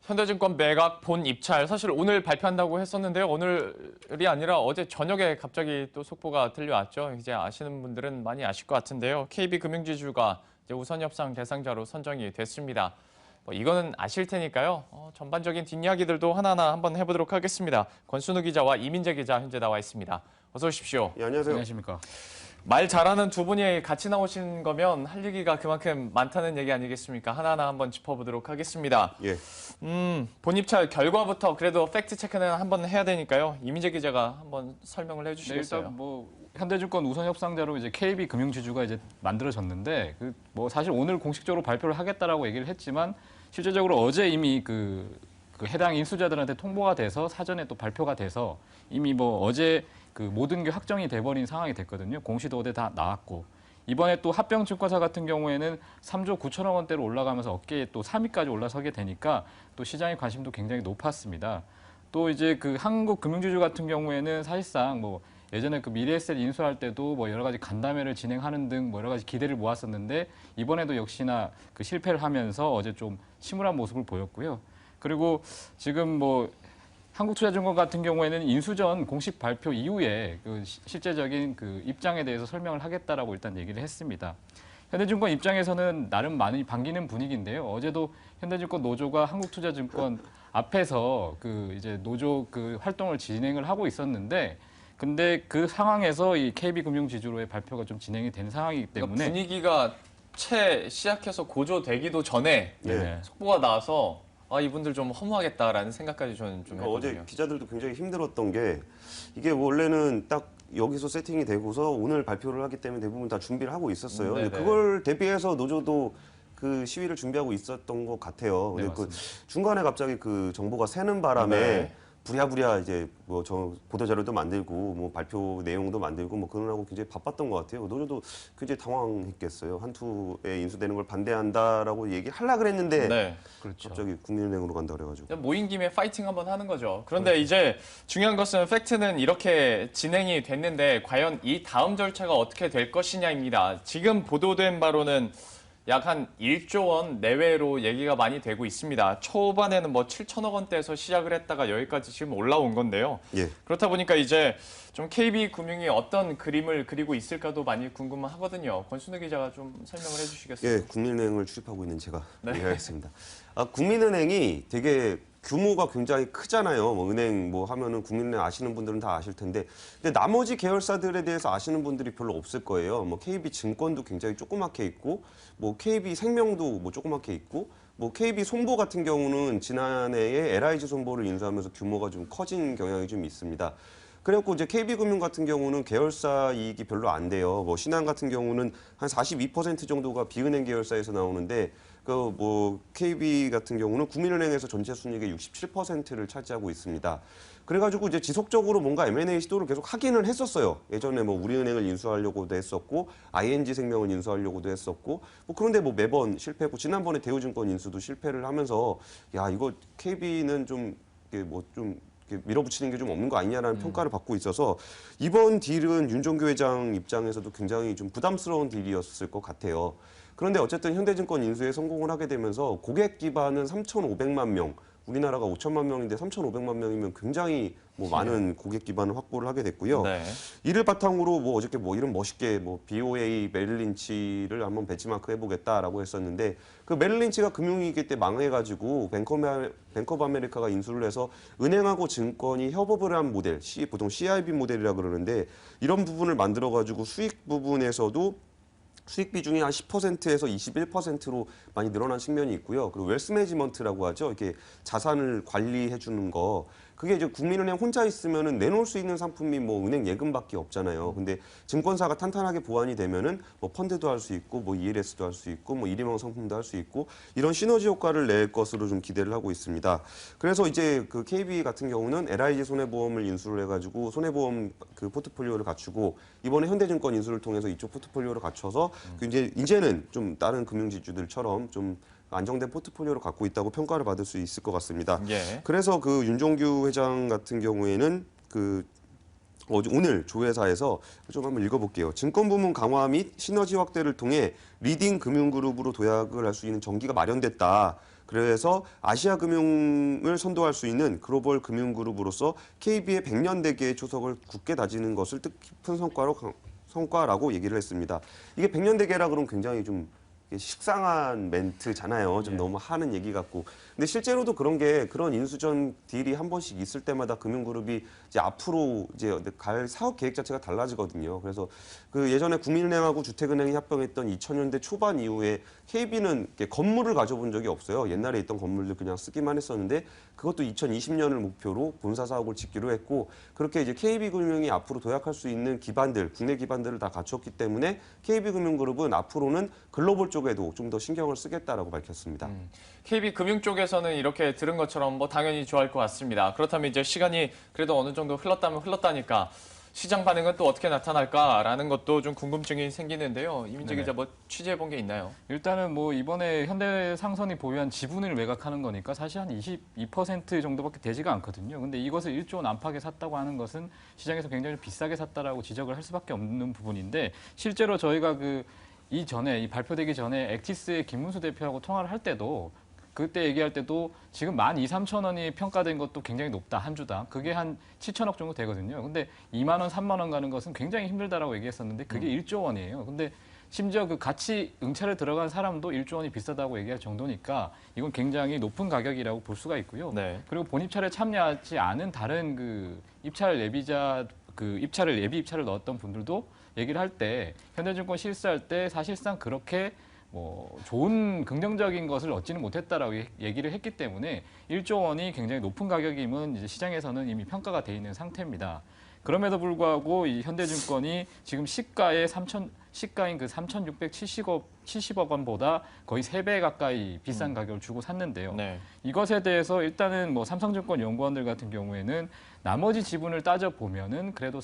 현대증권 매각 본 입찰 사실 오늘 발표한다고 했었는데요. 오늘이 아니라 어제 저녁에 갑자기 또 속보가 들려왔죠. 이제 아시는 분들은 많이 아실 것 같은데요. KB금융지주가 이제 우선 협상 대상자로 선정이 됐습니다. 이거는 아실 테니까요. 전반적인 뒷이야기들도 하나하나 한번 해보도록 하겠습니다. 권순우 기자와 이민재 기자 현재 나와 있습니다. 어서 오십시오. 예, 안녕하세요. 안녕하십니까. 말 잘하는 두 분이 같이 나오신 거면 할 얘기가 그만큼 많다는 얘기 아니겠습니까? 하나하나 한번 짚어보도록 하겠습니다. 예. 본입찰 결과부터 그래도 팩트 체크는 한번 해야 되니까요. 이민재 기자가 한번 설명을 해주시겠어요? 일단 현대증권 우선 협상자로 이제 KB금융지주가 이제 만들어졌는데 사실 오늘 공식적으로 발표를 하겠다라고 얘기를 했지만 실제적으로 어제 이미 그 해당 인수자들한테 통보가 돼서 사전에 또 발표가 돼서 이미 어제 그 모든 게 확정이 돼버린 상황이 됐거든요. 공시도 어제 다 나왔고 이번에 또 합병증권사 같은 경우에는 3조 9천억 원대로 올라가면서 어깨에 또 3위까지 올라서게 되니까 또 시장의 관심도 굉장히 높았습니다. 또 이제 그 한국금융지주 같은 경우에는 사실상 예전에 그 미래에셋 인수할 때도 여러 가지 간담회를 진행하는 등 여러 가지 기대를 모았었는데 이번에도 역시나 그 실패를 하면서 어제 좀 침울한 모습을 보였고요. 그리고 지금 한국투자증권 같은 경우에는 인수 전 공식 발표 이후에 그 실제적인 그 입장에 대해서 설명을 하겠다라고 일단 얘기를 했습니다. 현대증권 입장에서는 나름 많이 반기는 분위기인데요. 어제도 현대증권 노조가 한국투자증권 앞에서 그 이제 노조 그 활동을 진행을 하고 있었는데, 근데 그 상황에서 이 KB금융지주로의 발표가 좀 진행이 된 상황이기 때문에 그러니까 분위기가 채 시작해서 고조되기도 전에 네. 속보가 나와서 이분들 좀 허무하겠다라는 생각까지 저는 좀 했거든요. 어제 기자들도 굉장히 힘들었던 게 이게 원래는 딱 여기서 세팅이 되고서 오늘 발표를 하기 때문에 대부분 다 준비를 하고 있었어요. 근데 그걸 대비해서 노조도 그 시위를 준비하고 있었던 것 같아요. 근데 그 중간에 갑자기 그 정보가 새는 바람에 부랴부랴 이제 저 보도자료도 만들고 발표 내용도 만들고 그러느라고 굉장히 바빴던 것 같아요. 노조도 굉장히 당황했겠어요. 한투에 인수되는 걸 반대한다라고 얘기하려고 그랬는데 그렇죠. 갑자기 국민은행으로 간다 그래가지고. 모인 김에 파이팅 한번 하는 거죠. 그런데 이제 중요한 것은 팩트는 이렇게 진행이 됐는데 과연 이 다음 절차가 어떻게 될 것이냐입니다. 지금 보도된 바로는 약 한 1조 원 내외로 얘기가 많이 되고 있습니다. 초반에는 7천억 원대에서 시작을 했다가 여기까지 지금 올라온 건데요. 예. 그렇다 보니까 이제 좀 KB금융이 어떤 그림을 그리고 있을까도 많이 궁금하거든요. 권순우 기자가 좀 설명을 해주시겠어요? 예, 국민은행을 출입하고 있는 제가 얘기하겠습니다. 국민은행이 되게 규모가 굉장히 크잖아요. 은행 하면은 국민은행 아시는 분들은 다 아실 텐데, 근데 나머지 계열사들에 대해서 아시는 분들이 별로 없을 거예요. KB증권도 굉장히 조그맣게 있고, KB생명도 조그맣게 있고, KB손보 같은 경우는 지난해에 LIG손보를 인수하면서 규모가 좀 커진 경향이 좀 있습니다. 그래갖고 이제 KB금융 같은 경우는 계열사 이익이 별로 안 돼요. 신한 같은 경우는 한 42% 정도가 비은행 계열사에서 나오는데, KB 같은 경우는 국민은행에서 전체 순이익의 67%를 차지하고 있습니다. 그래가지고 이제 지속적으로 뭔가 M&A 시도를 계속 하기는 했었어요. 예전에 우리은행을 인수하려고도 했었고, ING생명을 인수하려고도 했었고, 그런데 매번 실패했고, 지난번에 대우증권 인수도 실패를 하면서, 야, 이거 KB는 좀 밀어붙이는 게 좀 없는 거 아니냐라는 평가를 받고 있어서 이번 딜은 윤종규 회장 입장에서도 굉장히 좀 부담스러운 딜이었을 것 같아요. 그런데 어쨌든 현대증권 인수에 성공을 하게 되면서 고객 기반은 3,500만 명, 우리나라가 5천만 명인데 3,500만 명이면 굉장히 많은 고객 기반을 확보를 하게 됐고요. 이를 바탕으로 어저께 이름 멋있게 BOA 메릴린치를 한번 배치마크 해보겠다라고 했었는데, 그 메릴린치가 금융위기 때 망해가지고 뱅크 오브 아메리카가 인수를 해서 은행하고 증권이 협업을 한 모델, 보통 CIB 모델이라 그러는데, 이런 부분을 만들어가지고 수익 부분에서도 수익 비중이 한 10%에서 21%로 많이 늘어난 측면이 있고요. 그리고 웰스 매니지먼트라고 하죠. 이렇게 자산을 관리해 주는 거. 그게 이제 국민은행 혼자 있으면은 내놓을 수 있는 상품이 은행 예금밖에 없잖아요. 근데 증권사가 탄탄하게 보완이 되면은 펀드도 할 수 있고 ELS도 할 수 있고 일인형 상품도 할 수 있고, 이런 시너지 효과를 낼 것으로 좀 기대를 하고 있습니다. 그래서 이제 그 KB 같은 경우는 LIG 손해보험을 인수를 해가지고 손해보험 그 포트폴리오를 갖추고, 이번에 현대증권 인수를 통해서 이쪽 포트폴리오를 갖춰서 이제는 좀 다른 금융지주들처럼 좀 안정된 포트폴리오를 갖고 있다고 평가를 받을 수 있을 것 같습니다. 그래서 그 윤종규 회장 같은 경우에는 오늘 조회사에서 좀 한번 읽어볼게요. 증권 부문 강화 및 시너지 확대를 통해 리딩 금융그룹으로 도약을 할 수 있는 전기가 마련됐다. 그래서 아시아 금융을 선도할 수 있는 글로벌 금융그룹으로서 KB의 100년 대계의 초석을 굳게 다지는 것을 뜻깊은 성과라고 얘기를 했습니다. 이게 100년 대계라 그러면 굉장히 좀 식상한 멘트잖아요. 좀 너무 하는 얘기 같고. 근데 실제로도 그런 인수전 딜이 한 번씩 있을 때마다 금융그룹이 이제 앞으로 이제 갈 사업 계획 자체가 달라지거든요. 그래서 그 예전에 국민은행하고 주택은행이 합병했던 2000년대 초반 이후에 KB는 건물을 가져본 적이 없어요. 옛날에 있던 건물들 그냥 쓰기만 했었는데 그것도 2020년을 목표로 본사 사업을 짓기로 했고 그렇게 이제 KB금융이 앞으로 도약할 수 있는 기반들, 국내 기반들을 다 갖췄기 때문에 KB금융그룹은 앞으로는 글로벌 쪽에도 좀 더 신경을 쓰겠다라고 밝혔습니다. KB금융 쪽에서는 이렇게 들은 것처럼 뭐 당연히 좋아할 것 같습니다. 그렇다면 이제 시간이 그래도 어느 정도 흘렀다면 흘렀다니까 시장 반응은 또 어떻게 나타날까라는 것도 좀 궁금증이 생기는데요. 이민재 기자 뭐 취재해 본 게 있나요? 일단은 뭐 이번에 현대상선이 보유한 지분을 매각하는 거니까 사실 한 22% 정도밖에 되지가 않거든요. 근데 이것을 1조 원 안팎에 샀다고 하는 것은 시장에서 굉장히 비싸게 샀다라고 지적을 할 수밖에 없는 부분인데 실제로 저희가 이 발표되기 전에 액티스의 김문수 대표하고 통화를 할 때도 그때 얘기할 때도 지금 12,000~13,000원이 평가된 것도 굉장히 높다, 한 주당. 그게 한 7천억 정도 되거든요. 근데 2만 원, 3만 원 가는 것은 굉장히 힘들다라고 얘기했었는데 그게 1조 원이에요. 근데 심지어 그 같이 응찰에 들어간 사람도 1조 원이 비싸다고 얘기할 정도니까 이건 굉장히 높은 가격이라고 볼 수가 있고요. 네. 그리고 본입찰에 참여하지 않은 다른 입찰 예비자 예비 입찰을 넣었던 분들도 얘기를 할 때 현대증권 실수할 때 사실상 그렇게 뭐 좋은 긍정적인 것을 얻지는 못했다라고 얘기를 했기 때문에 1조 원이 굉장히 높은 가격임은 이제 시장에서는 이미 평가가 돼 있는 상태입니다. 그럼에도 불구하고 이 현대증권이 지금 시가인 그 3,670억 원보다 거의 3배 가까이 비싼 가격을 주고 샀는데요. 네. 이것에 대해서 일단은 뭐 삼성증권 연구원들 같은 경우에는 나머지 지분을 따져 보면은 그래도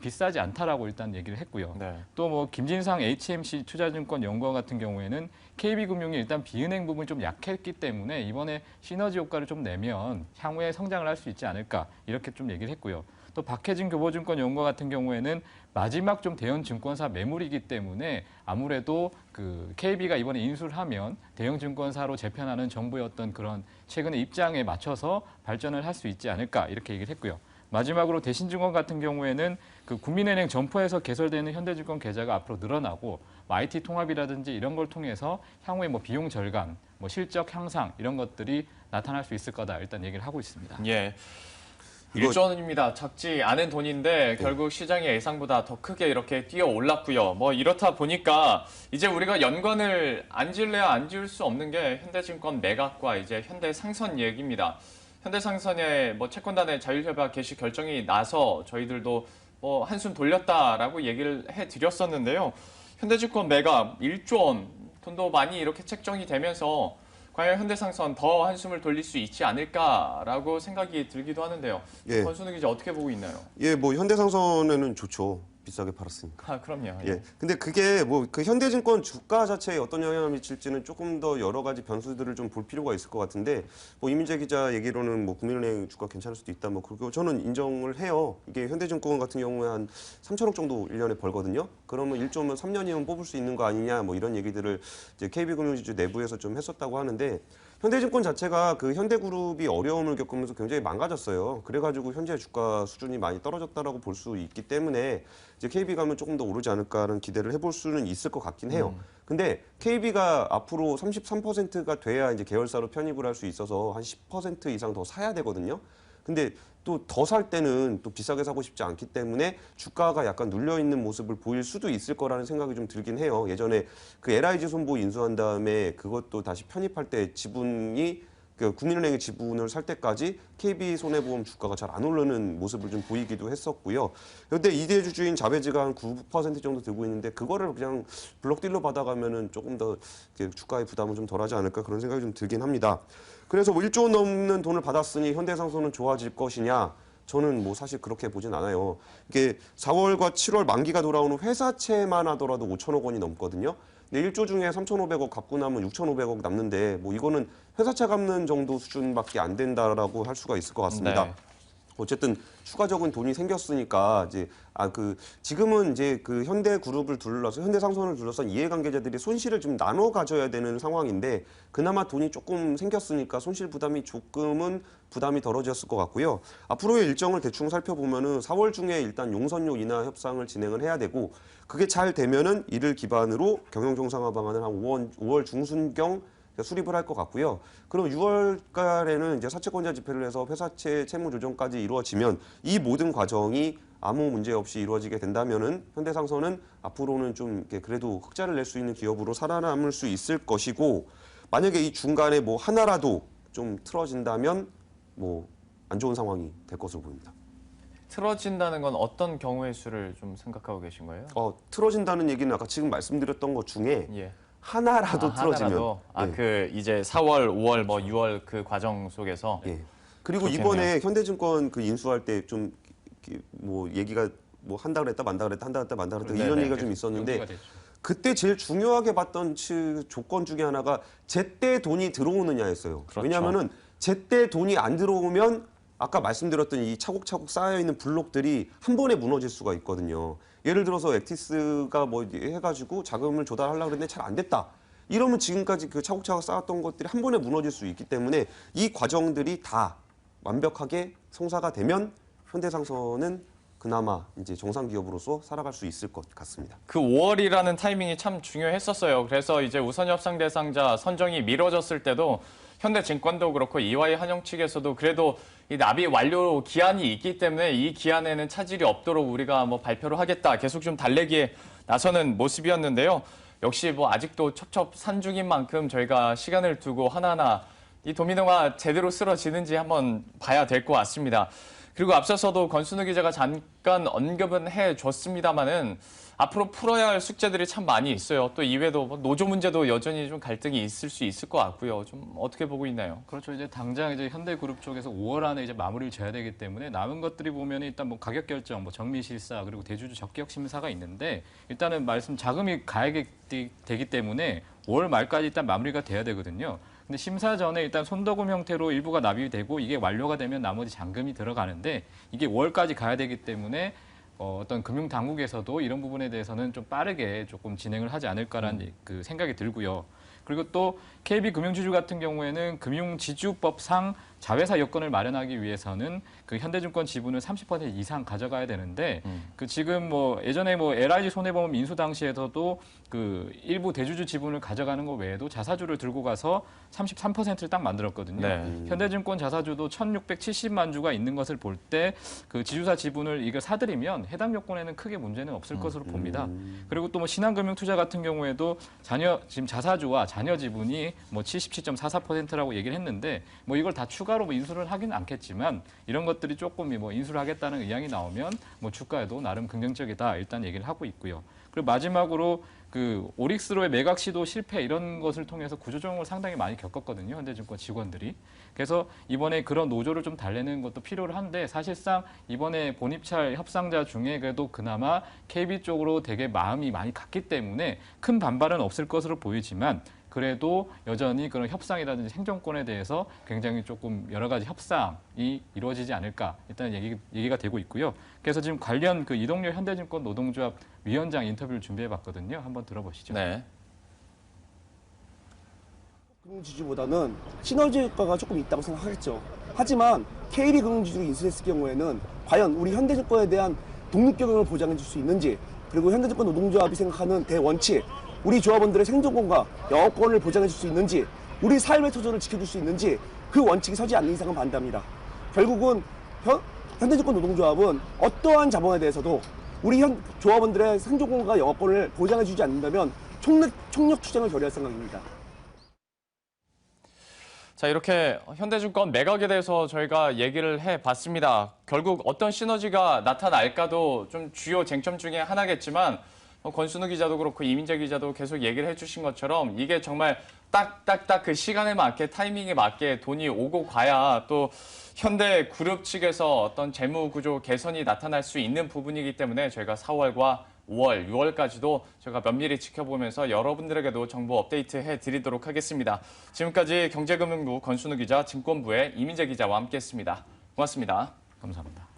비싸지 않다라고 일단 얘기를 했고요. 네. 또 뭐 김진상 HMC 투자증권 연구원 같은 경우에는 KB금융이 일단 비은행 부분이 좀 약했기 때문에 이번에 시너지 효과를 좀 내면 향후에 성장을 할 수 있지 않을까 이렇게 좀 얘기를 했고요. 또 박혜진 교보증권 연구원 같은 경우에는 마지막 좀 대형 증권사 매물이기 때문에 아무래도 KB가 이번에 인수를 하면 대형 증권사로 재편하는 정부의 어떤 그런 최근의 입장에 맞춰서 발전을 할 수 있지 않을까 이렇게 얘기를 했고요. 마지막으로 대신증권 같은 경우에는 국민은행 점포에서 개설되는 현대증권 계좌가 앞으로 늘어나고 IT 통합이라든지 이런 걸 통해서 향후에 뭐 비용 절감, 뭐 실적 향상 이런 것들이 나타날 수 있을 거다 일단 얘기를 하고 있습니다. 예. 1조 원입니다. 작지 않은 돈인데 결국 시장의 예상보다 더 크게 이렇게 뛰어 올랐고요. 뭐 이렇다 보니까 이제 우리가 연관을 안 지을래야 안 지을 수 없는 게 현대증권 매각과 이제 현대상선 얘기입니다. 현대상선의 뭐 채권단의 자율협약 개시 결정이 나서 저희들도 뭐 한숨 돌렸다라고 얘기를 해드렸었는데요. 현대증권 매각 1조 원 돈도 많이 이렇게 책정이 되면서 과연 현대상선 더 한숨을 돌릴 수 있지 않을까라고 생각이 들기도 하는데요. 예. 권순우 기자 어떻게 보고 있나요? 예, 뭐 현대상선에는 좋죠. 비싸게 팔았으니까. 아, 그럼요. 예. 근데 그게 뭐 그 현대증권 주가 자체에 어떤 영향을 미칠지는 조금 더 여러 가지 변수들을 좀 볼 필요가 있을 것 같은데 뭐 이민재 기자 얘기로는 뭐 국민은행 주가 괜찮을 수도 있다. 뭐 그거 저는 인정을 해요. 이게 현대증권 같은 경우에 한 3천억 정도 1년에 벌거든요. 그러면 1조면 3년이면 뽑을 수 있는 거 아니냐 뭐 이런 얘기들을 이제 KB금융지주 내부에서 좀 했었다고 하는데 현대증권 자체가 그 현대그룹이 어려움을 겪으면서 굉장히 망가졌어요. 그래가지고 현재 주가 수준이 많이 떨어졌다라고 볼 수 있기 때문에 이제 KB 가면 조금 더 오르지 않을까라는 기대를 해볼 수는 있을 것 같긴 해요. 근데 KB가 앞으로 33%가 돼야 이제 계열사로 편입을 할 수 있어서 한 10% 이상 더 사야 되거든요. 근데 또 더 살 때는 또 비싸게 사고 싶지 않기 때문에 주가가 약간 눌려 있는 모습을 보일 수도 있을 거라는 생각이 좀 들긴 해요. 예전에 그 LIG 손보 인수한 다음에 그것도 다시 편입할 때 지분이 그 국민은행의 지분을 살 때까지 KB 손해보험 주가가 잘 안 오르는 모습을 좀 보이기도 했었고요. 그런데 이대주주인 자베즈가 한 9% 정도 들고 있는데 그거를 그냥 블록딜로 받아가면은 조금 더 주가의 부담은 좀 덜하지 않을까 그런 생각이 좀 들긴 합니다. 그래서 뭐 1조 원 넘는 돈을 받았으니 현대상선은 좋아질 것이냐? 저는 뭐 사실 그렇게 보진 않아요. 이게 4월과 7월 만기가 돌아오는 회사채만 하더라도 5천억 원이 넘거든요. 근데 1조 중에 3,500억 갚고 나면 6,500억 남는데 뭐 이거는 회사채 갚는 정도 수준밖에 안 된다라고 할 수가 있을 것 같습니다. 네. 어쨌든 추가적인 돈이 생겼으니까 이제 지금은 이제 그 현대그룹을 둘러서 현대상선을 둘러싼 이해관계자들이 손실을 좀 나눠 가져야 되는 상황인데 그나마 돈이 조금 생겼으니까 손실 부담이 조금은 부담이 덜어졌을 것 같고요. 앞으로의 일정을 대충 살펴보면은 4월 중에 일단 용선료 인하 협상을 진행을 해야 되고 그게 잘 되면은 이를 기반으로 경영 정상화 방안을 한 5월 중순경 수립을 할 것 같고요. 그럼 6월달에는 이제 사채권자 집회를 해서 회사채 채무 조정까지 이루어지면 이 모든 과정이 아무 문제 없이 이루어지게 된다면은 현대상선은 앞으로는 좀 이렇게 그래도 흑자를 낼 수 있는 기업으로 살아남을 수 있을 것이고 만약에 이 중간에 뭐 하나라도 좀 틀어진다면 뭐 안 좋은 상황이 될 것으로 보입니다. 틀어진다는 건 어떤 경우의 수를 좀 생각하고 계신 거예요? 틀어진다는 얘기는 아까 지금 말씀드렸던 것 중에 예. 하나라도 틀어지면 하나라도? 예. 그 이제 4월, 5월, 뭐 6월 그 과정 속에서 예. 그리고 그렇겠네요. 이번에 현대증권 그 인수할 때 좀 뭐 얘기가 뭐 한다 그랬다 만다 그랬다 한다 그랬다 만다 그랬다 이런 네네. 얘기가 좀 있었는데 연기가 됐죠. 그때 제일 중요하게 봤던 조건 중에 하나가 제때 돈이 들어오느냐였어요. 그렇죠. 왜냐하면은 제때 돈이 안 들어오면 아까 말씀드렸던 이 차곡차곡 쌓여 있는 블록들이 한 번에 무너질 수가 있거든요. 예를 들어서 액티스가 뭐 해가지고 자금을 조달하려고 그랬는데 잘 안 됐다. 이러면 지금까지 그 차곡차곡 쌓았던 것들이 한 번에 무너질 수 있기 때문에 이 과정들이 다 완벽하게 성사가 되면 현대상선은 그나마 이제 정상기업으로서 살아갈 수 있을 것 같습니다. 그 5월이라는 타이밍이 참 중요했었어요. 그래서 이제 우선 협상 대상자 선정이 미뤄졌을 때도 현대증권도 그렇고 EY 한영 측에서도 그래도 이 납입 완료 기한이 있기 때문에 이 기한에는 차질이 없도록 우리가 뭐 발표를 하겠다. 계속 좀 달래기에 나서는 모습이었는데요. 역시 뭐 아직도 첩첩산중인 만큼 저희가 시간을 두고 하나하나 이 도미노가 제대로 쓰러지는지 한번 봐야 될 것 같습니다. 그리고 앞서서도 권순우 기자가 잠깐 언급은 해줬습니다마는 앞으로 풀어야 할 숙제들이 참 많이 있어요. 또 이외에도 뭐 노조 문제도 여전히 좀 갈등이 있을 수 있을 것 같고요. 좀 어떻게 보고 있나요? 그렇죠. 이제 당장 이제 현대그룹 쪽에서 5월 안에 이제 마무리를 져야 되기 때문에 남은 것들이 보면 일단 뭐 가격 결정, 뭐 정미 실사 그리고 대주주 적격 심사가 있는데 일단은 자금이 가야되기 때문에 5월 말까지 일단 마무리가 돼야 되거든요. 근데 심사 전에 일단 손도금 형태로 일부가 납입이 되고 이게 완료가 되면 나머지 잔금이 들어가는데 이게 5월까지 가야 되기 때문에 어떤 금융 당국에서도 이런 부분에 대해서는 좀 빠르게 조금 진행을 하지 않을까라는 그 생각이 들고요. 그리고 또 KB금융지주 같은 경우에는 금융지주법상 자회사 여건을 마련하기 위해서는 그 현대증권 지분을 30% 이상 가져가야 되는데 그 지금 뭐 예전에 뭐 LIG 손해보험 인수 당시에서도 그 일부 대주주 지분을 가져가는 것 외에도 자사주를 들고 가서 33%를 딱 만들었거든요. 네. 현대증권 자사주도 1,670만 주가 있는 것을 볼 때 그 지주사 지분을 이거 사들이면 해당 요건에는 크게 문제는 없을 것으로 봅니다. 그리고 또 뭐 신한금융투자 같은 경우에도 지금 자사주와 자녀 지분이 뭐 77.44%라고 얘기를 했는데 뭐 이걸 다 추가로 뭐 인수를 하기는 않겠지만 이런 것들이 조금 뭐 인수를 하겠다는 의향이 나오면 뭐 주가에도 나름 긍정적이다 일단 얘기를 하고 있고요. 그리고 마지막으로 그 오릭스로의 매각 시도 실패 이런 것을 통해서 구조조정을 상당히 많이 겪었거든요. 현대증권 직원들이. 그래서 이번에 그런 노조를 좀 달래는 것도 필요를 한데 사실상 이번에 본입찰 협상자 중에 그래도 그나마 KB 쪽으로 되게 마음이 많이 갔기 때문에 큰 반발은 없을 것으로 보이지만 그래도 여전히 그런 협상이라든지 행정권에 대해서 굉장히 조금 여러 가지 협상이 이루어지지 않을까 일단 얘기가 되고 있고요. 그래서 지금 관련 그 이동열 현대증권 노동조합 위원장 인터뷰를 준비해봤거든요. 한번 들어보시죠. 네. 금융지주보다는 시너지 효과가 조금 있다고 생각하겠죠. 하지만 KB금융지주로 인수했을 경우에는 과연 우리 현대증권에 대한 독립경영을 보장해 줄 수 있는지 그리고 현대증권 노동조합이 생각하는 대원칙 우리 조합원들의 생존권과 영업권을 보장해 줄 수 있는지 우리 삶의 토전을 지켜줄 수 있는지 그 원칙이 서지 않는 이상은 반대합니다. 결국은 현대증권 노동조합은 어떠한 자본에 대해서도 우리 조합원들의 생존권과 영업권을 보장해 주지 않는다면 총력 투쟁을 결의할 생각입니다. 자, 이렇게 현대증권 매각에 대해서 저희가 얘기를 해봤습니다. 결국 어떤 시너지가 나타날까도 좀 주요 쟁점 중에 하나겠지만 권순우 기자도 그렇고 이민재 기자도 계속 얘기를 해주신 것처럼 이게 정말 딱딱딱 그 시간에 맞게 타이밍에 맞게 돈이 오고 가야 또 현대그룹 측에서 어떤 재무 구조 개선이 나타날 수 있는 부분이기 때문에 저희가 4월과 5월, 6월까지도 저희가 면밀히 지켜보면서 여러분들에게도 정보 업데이트 해드리도록 하겠습니다. 지금까지 경제금융부 권순우 기자, 증권부의 이민재 기자와 함께했습니다. 고맙습니다. 감사합니다.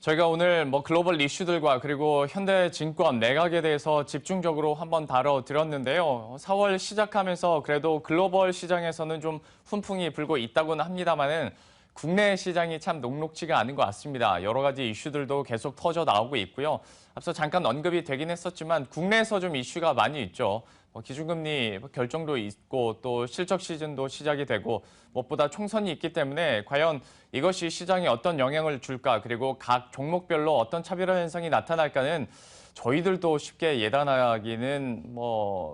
저희가 오늘 글로벌 이슈들과 그리고 현대증권 내각에 대해서 집중적으로 한번 다뤄드렸는데요. 4월 시작하면서 그래도 글로벌 시장에서는 좀 훈풍이 불고 있다고는 합니다만은 국내 시장이 참 녹록지가 않은 것 같습니다. 여러 가지 이슈들도 계속 터져 나오고 있고요. 앞서 잠깐 언급이 되긴 했었지만 국내에서 좀 이슈가 많이 있죠. 기준금리 결정도 있고 또 실적 시즌도 시작이 되고 무엇보다 총선이 있기 때문에 과연 이것이 시장에 어떤 영향을 줄까 그리고 각 종목별로 어떤 차별화 현상이 나타날까는 저희들도 쉽게 예단하기는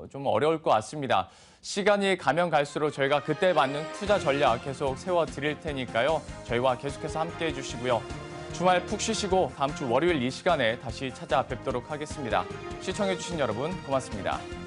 좀 어려울 것 같습니다. 시간이 가면 갈수록 저희가 그때 맞는 투자 전략 계속 세워드릴 테니까요. 저희와 계속해서 함께해 주시고요. 주말 푹 쉬시고 다음 주 월요일 이 시간에 다시 찾아뵙도록 하겠습니다. 시청해 주신 여러분 고맙습니다.